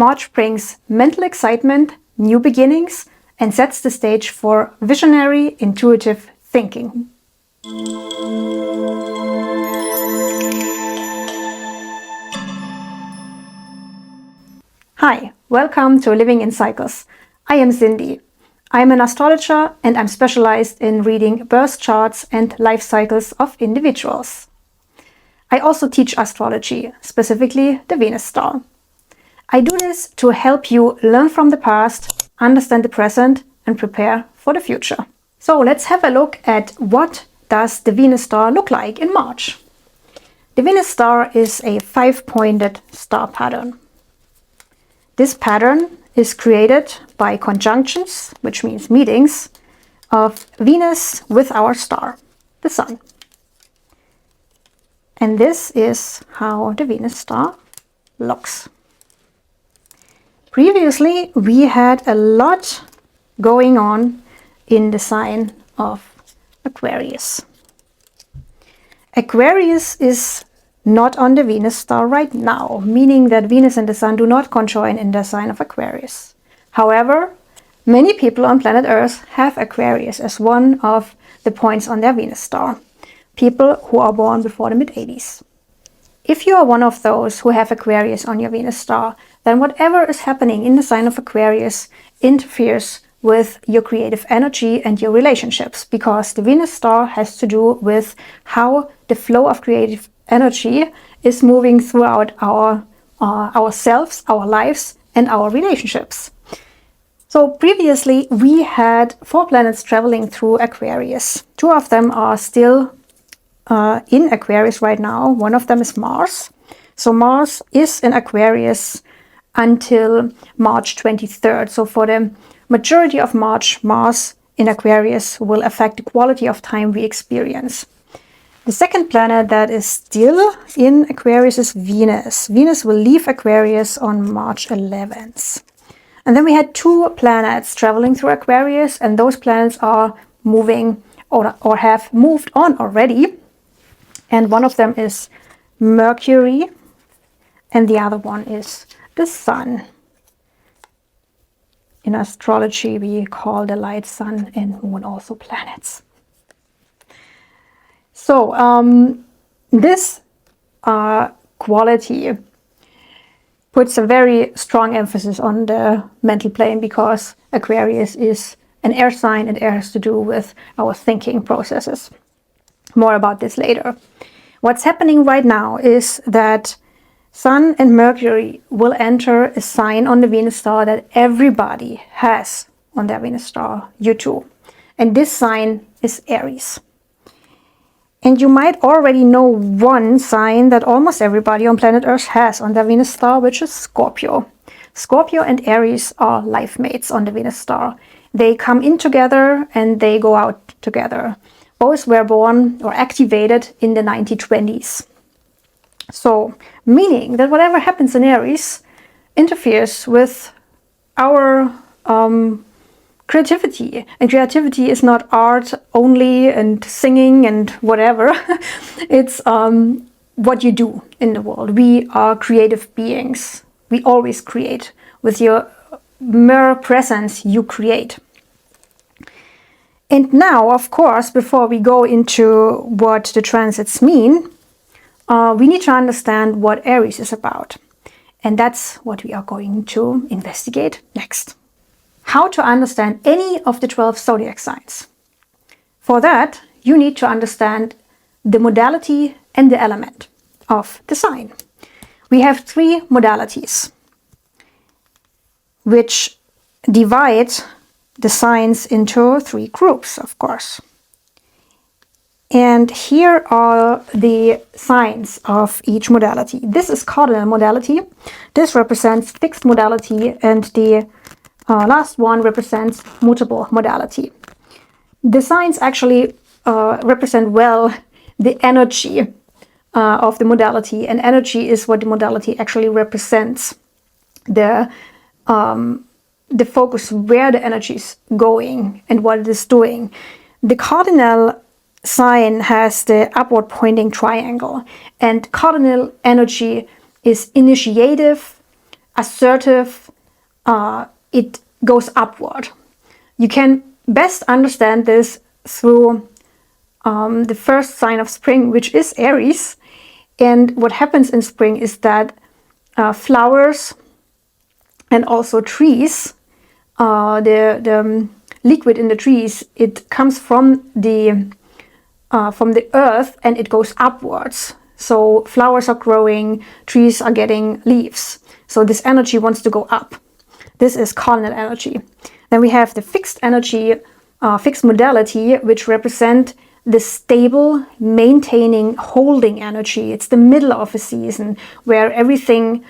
March brings mental excitement, new beginnings, and sets the stage for visionary, intuitive thinking. Hi, welcome to Living in Cycles. I am Sindy. I'm an astrologer and I'm specialized in reading birth charts and life cycles of individuals. I also teach astrology, specifically the Venus star. I do this to help you learn from the past, understand the present, and prepare for the future. So let's have a look at what does the Venus star look like in March. The Venus star is a 5-pointed star pattern. This pattern is created by conjunctions, which means meetings, of Venus with our star, the Sun. And this is how the Venus star looks. Previously, we had a lot going on in the sign of Aquarius. Aquarius is not on the Venus star right now, meaning that Venus and the Sun do not conjoin in the sign of Aquarius. However, many people on planet Earth have Aquarius as one of the points on their Venus star. People who are born before the mid-80s. If you are one of those who have Aquarius on your Venus star, then whatever is happening in the sign of Aquarius interferes with your creative energy and your relationships, because the Venus star has to do with how the flow of creative energy is moving throughout ourselves, our lives, and our relationships. So previously we had 4 planets traveling through Aquarius. 2 of them are still in Aquarius right now. One of them is Mars. So Mars is in Aquarius until March 23rd. So for the majority of March, Mars in Aquarius will affect the quality of time we experience. The second planet that is still in Aquarius is Venus. Venus will leave Aquarius on March 11th. And then we had 2 planets traveling through Aquarius, and those planets are moving or have moved on already. And one of them is Mercury, and the other one is the Sun. In astrology, we call the light sun and moon also planets. So this quality puts a very strong emphasis on the mental plane, because Aquarius is an air sign and air has to do with our thinking processes. More about this later. What's happening right now is that Sun and Mercury will enter a sign on the Venus star that everybody has on their Venus star, you too. And this sign is Aries. And you might already know one sign that almost everybody on planet Earth has on their Venus star, which is Scorpio. Scorpio and Aries are life mates on the Venus star. They come in together and they go out together. Both were born or activated in the 1920s. So, meaning that whatever happens in Aries interferes with our creativity. And creativity is not art only and singing and whatever. It's what you do in the world. We are creative beings. We always create. With your mere presence, you create. And now, of course, before we go into what the transits mean, we need to understand what Aries is about. And that's what we are going to investigate next. How to understand any of the 12 zodiac signs. For that, you need to understand the modality and the element of the sign. We have 3 modalities, which divide the signs into 3 groups, of course. And here are the signs of each modality. This is cardinal modality. This represents fixed modality, and the last one represents mutable modality. The signs actually represent well the energy of the modality, and energy is what the modality actually represents. The focus, where the energy is going and what it is doing. The cardinal sign has the upward pointing triangle, and cardinal energy is initiative, assertive, it goes upward. You can best understand this through the first sign of spring, which is Aries. And what happens in spring is that flowers and also trees, the liquid in the trees, it comes from the earth and it goes upwards. So flowers are growing, trees are getting leaves. So this energy wants to go up. This is cardinal energy. Then we have the fixed energy, fixed modality, which represent the stable, maintaining, holding energy. It's the middle of a season where everything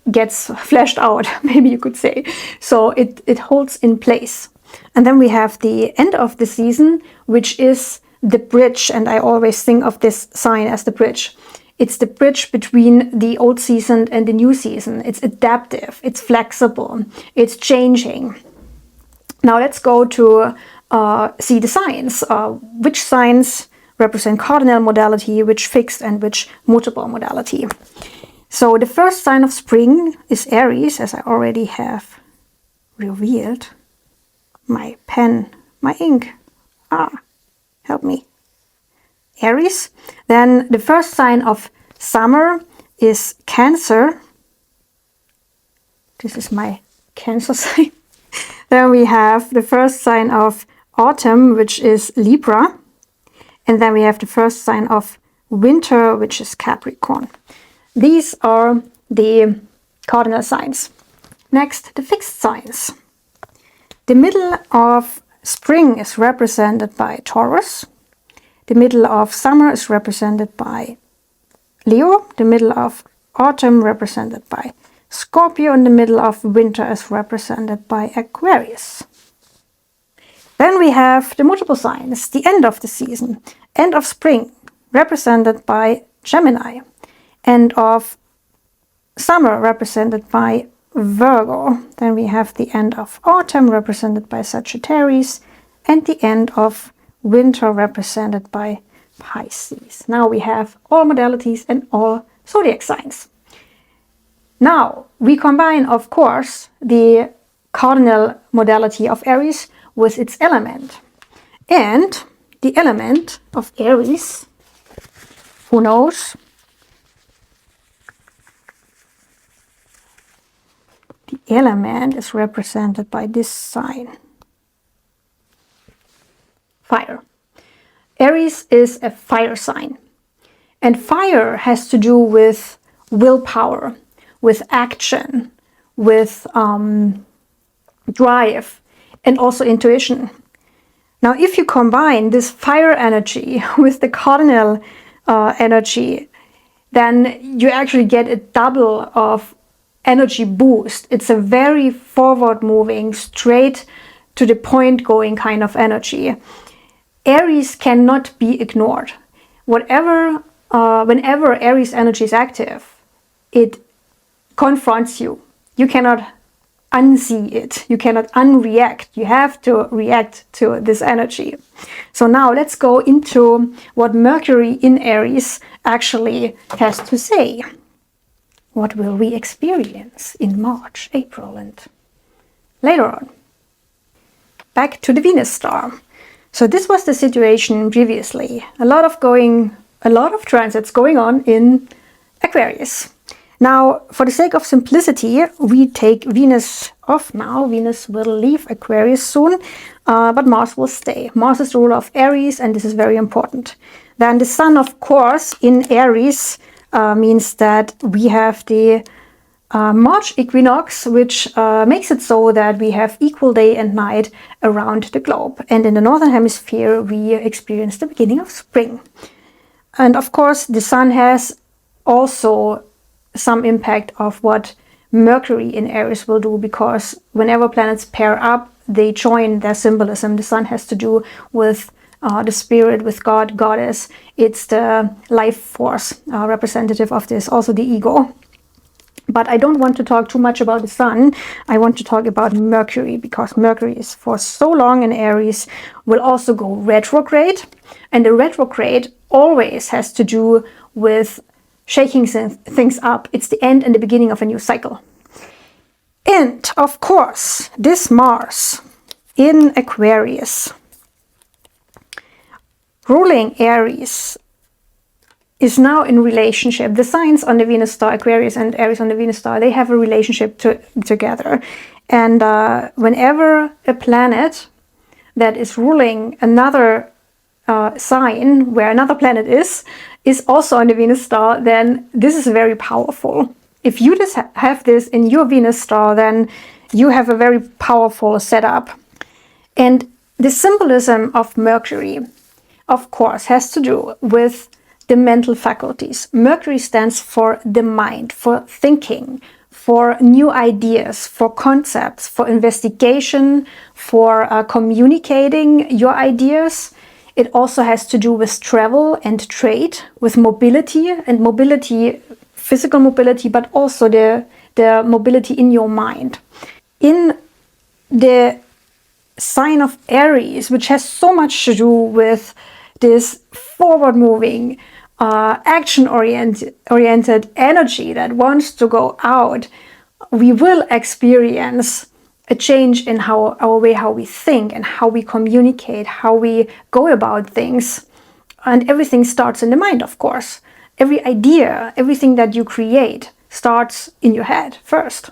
gets fleshed out, maybe you could say. So it holds in place. And then we have the end of the season, which is the bridge. And I always think of this sign as the bridge. It's the bridge between the old season and the new season. It's adaptive, it's flexible, it's changing. Now let's go to see the signs. Which signs represent cardinal modality, which fixed and which mutable modality. So the first sign of spring is Aries, as I already have revealed. My pen, my ink. Help me. Aries. Then the first sign of summer is Cancer. This is my Cancer sign. Then we have the first sign of autumn, which is Libra. And then we have the first sign of winter, which is Capricorn. These are the cardinal signs. Next, the fixed signs. The middle of spring is represented by Taurus. The middle of summer is represented by Leo. The middle of autumn represented by Scorpio. And the middle of winter is represented by Aquarius. Then we have the mutable signs, the end of the season. End of spring, represented by Gemini. End of summer, represented by Virgo. Then we have the end of autumn, represented by Sagittarius. And the end of winter, represented by Pisces. Now we have all modalities and all zodiac signs. Now we combine, of course, the cardinal modality of Aries with its element. And the element of Aries, who knows? The element is represented by this sign. Fire. Aries is a fire sign. And fire has to do with willpower, with action, with drive, and also intuition. Now, if you combine this fire energy with the cardinal energy, then you actually get a double of energy boost. It's a very forward moving, straight to the point going kind of energy. Aries cannot be ignored. Whenever Aries energy is active, it confronts you. You cannot unsee it. You cannot unreact. You have to react to this energy. So now let's go into what Mercury in Aries actually has to say. What will we experience in March, April, and later on? Back to the Venus star. So this was the situation previously. A lot of transits going on in Aquarius. Now, for the sake of simplicity, we take Venus off now. Venus will leave Aquarius soon, but Mars will stay. Mars is the ruler of Aries, and this is very important. Then the Sun, of course, in Aries means that we have the March equinox, which makes it so that we have equal day and night around the globe. And in the Northern Hemisphere, we experience the beginning of spring. And of course, the Sun has also some impact of what Mercury in Aries will do, because whenever planets pair up, they join their symbolism. The Sun has to do with the spirit, with God, goddess. It's the life force representative of this, also the ego. But I don't want to talk too much about the Sun. I want to talk about Mercury, because Mercury is for so long in Aries, will also go retrograde. And the retrograde always has to do with shaking things up. It's the end and the beginning of a new cycle. of course, this Mars in Aquarius, ruling Aries, is now in relationship. The signs on the Venus star, Aquarius and Aries on the Venus star, they have a relationship together. And whenever a planet that is ruling another sign where another planet is also on the Venus star, then this is very powerful. If you just have this in your Venus star, then you have a very powerful setup. And the symbolism of Mercury, of course, has to do with the mental faculties. Mercury stands for the mind, for thinking, for new ideas, for concepts, for investigation, for communicating your ideas. It also has to do with travel and trade, with mobility, and mobility, physical mobility, but also the mobility in your mind. In the sign of Aries, which has so much to do with this forward-moving, action-oriented energy that wants to go out, we will experience a change in our way how we think and how we communicate, how we go about things. And everything starts in the mind, of course. Every idea, everything that you create starts in your head first.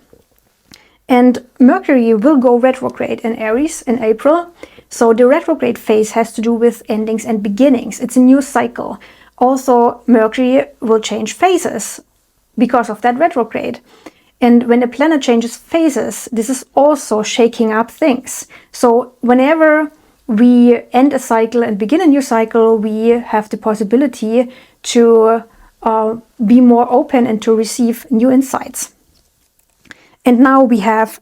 And Mercury will go retrograde in Aries in April. So the retrograde phase has to do with endings and beginnings. It's a new cycle. Also, Mercury will change phases because of that retrograde. And when a planet changes phases, this is also shaking up things. So whenever we end a cycle and begin a new cycle, we have the possibility to be more open and to receive new insights. And now we have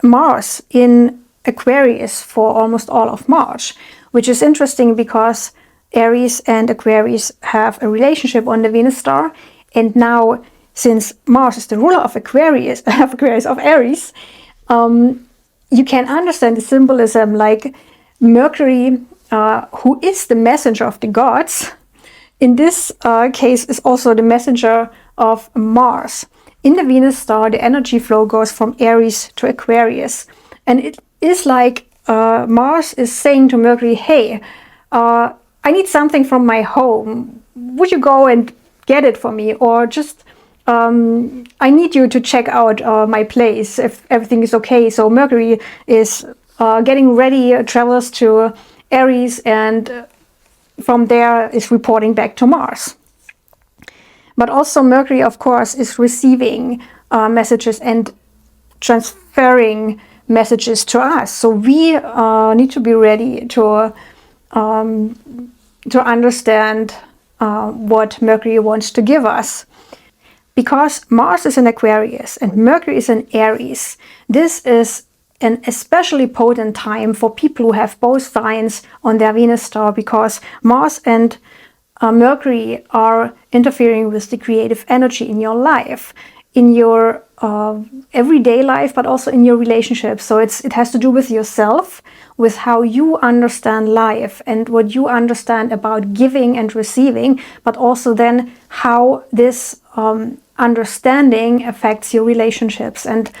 Mars in Aquarius for almost all of March, which is interesting because Aries and Aquarius have a relationship on the Venus star. And now, since Mars is the ruler of Aquarius, of Aries, you can understand the symbolism, like Mercury, who is the messenger of the gods, in this case is also the messenger of Mars. In the Venus star, the energy flow goes from Aries to Aquarius. And it is like Mars is saying to Mercury, hey, I need something from my home. Would you go and get it for me? Or just, I need you to check out my place if everything is okay. So Mercury is getting ready, travels to Aries, and from there is reporting back to Mars. But also Mercury, of course, is receiving messages and transferring messages to us. So we need to be ready to understand what Mercury wants to give us. Because Mars is in Aquarius and Mercury is in Aries, this is an especially potent time for people who have both signs on their Venus star, because Mars and Mercury are interfering with the creative energy in your life, in your everyday life, but also in your relationships. So it has to do with yourself, with how you understand life and what you understand about giving and receiving, but also then how this understanding affects your relationships. And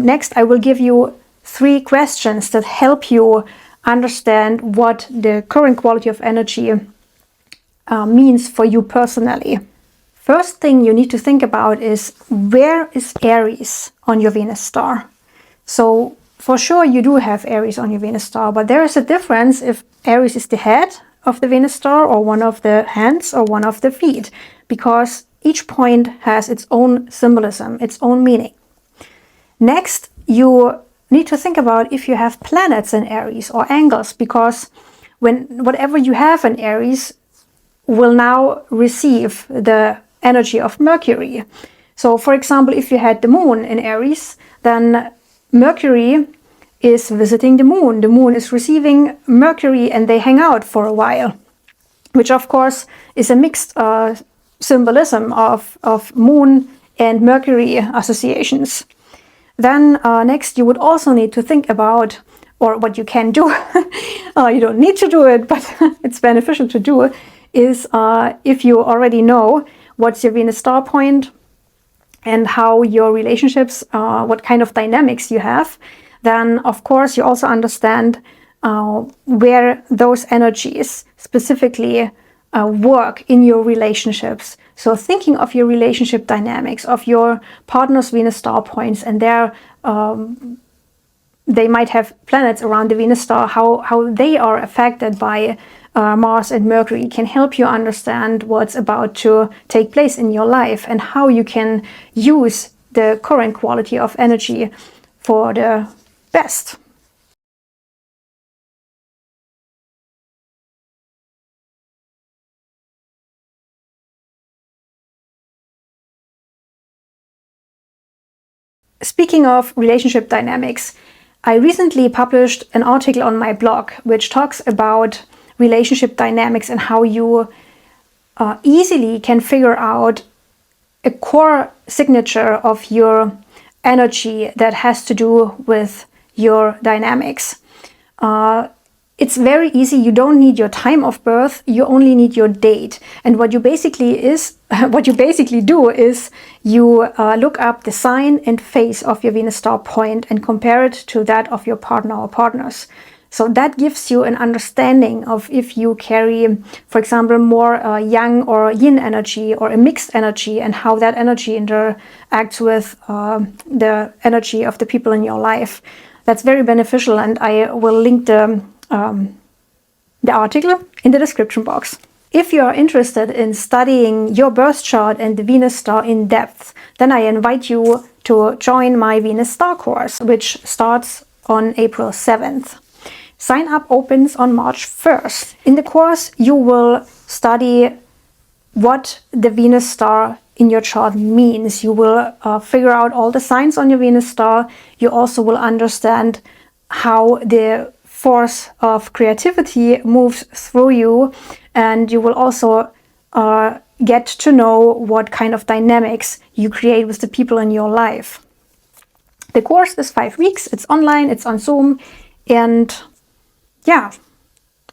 next, I will give you 3 questions that help you understand what the current quality of energy means for you personally. First thing you need to think about is, where is Aries on your Venus star? So for sure you do have Aries on your Venus star, but there is a difference if Aries is the head of the Venus star or one of the hands or one of the feet, because each point has its own symbolism, its own meaning. Next, you need to think about if you have planets in Aries or angles, because whatever you have in Aries will now receive the energy of Mercury. So for example, if you had the moon in Aries, then Mercury is visiting the moon. The moon is receiving Mercury and they hang out for a while, which of course is a mixed symbolism of moon and Mercury associations. Then next you would also need to think about, or what you can do, you don't need to do it, but it's beneficial to do, is if you already know what's your Venus star point, and how your relationships, what kind of dynamics you have, then of course you also understand where those energies specifically work in your relationships. So thinking of your relationship dynamics, of your partner's Venus star points, and they might have planets around the Venus star, how they are affected by Mars and Mercury, can help you understand what's about to take place in your life and how you can use the current quality of energy for the best. Speaking of relationship dynamics, I recently published an article on my blog which talks about relationship dynamics and how you easily can figure out a core signature of your energy that has to do with your dynamics. It's very easy. You don't need your time of birth. You only need your date. And what you basically do is you look up the sign and phase of your Venus star point and compare it to that of your partner or partners. So that gives you an understanding of if you carry, for example, more yang or yin energy or a mixed energy, and how that energy interacts with the energy of the people in your life. That's very beneficial, and I will link the article in the description box. If you are interested in studying your birth chart and the Venus star in depth, then I invite you to join my Venus star course, which starts on April 7th. Sign up opens on March 1st. In the course, you will study what the Venus star in your chart means. You will figure out all the signs on your Venus star. You also will understand how the force of creativity moves through you, and you will also get to know what kind of dynamics you create with the people in your life. The course is 5 weeks. It's online, it's on Zoom, and yeah,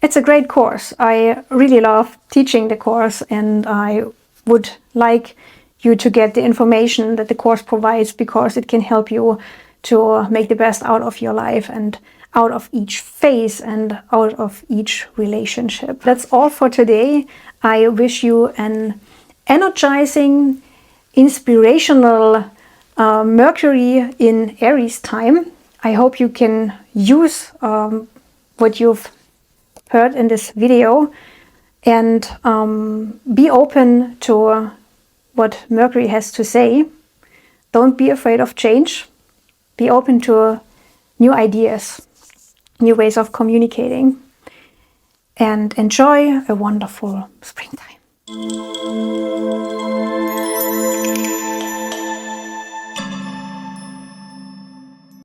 it's a great course. I really love teaching the course, and I would like you to get the information that the course provides, because it can help you to make the best out of your life and out of each phase and out of each relationship. That's all for today. I wish you an energizing, inspirational Mercury in Aries time. I hope you can use what you've heard in this video, and be open to what Mercury has to say. Don't be afraid of change. Be open to new ideas, new ways of communicating, and enjoy a wonderful springtime.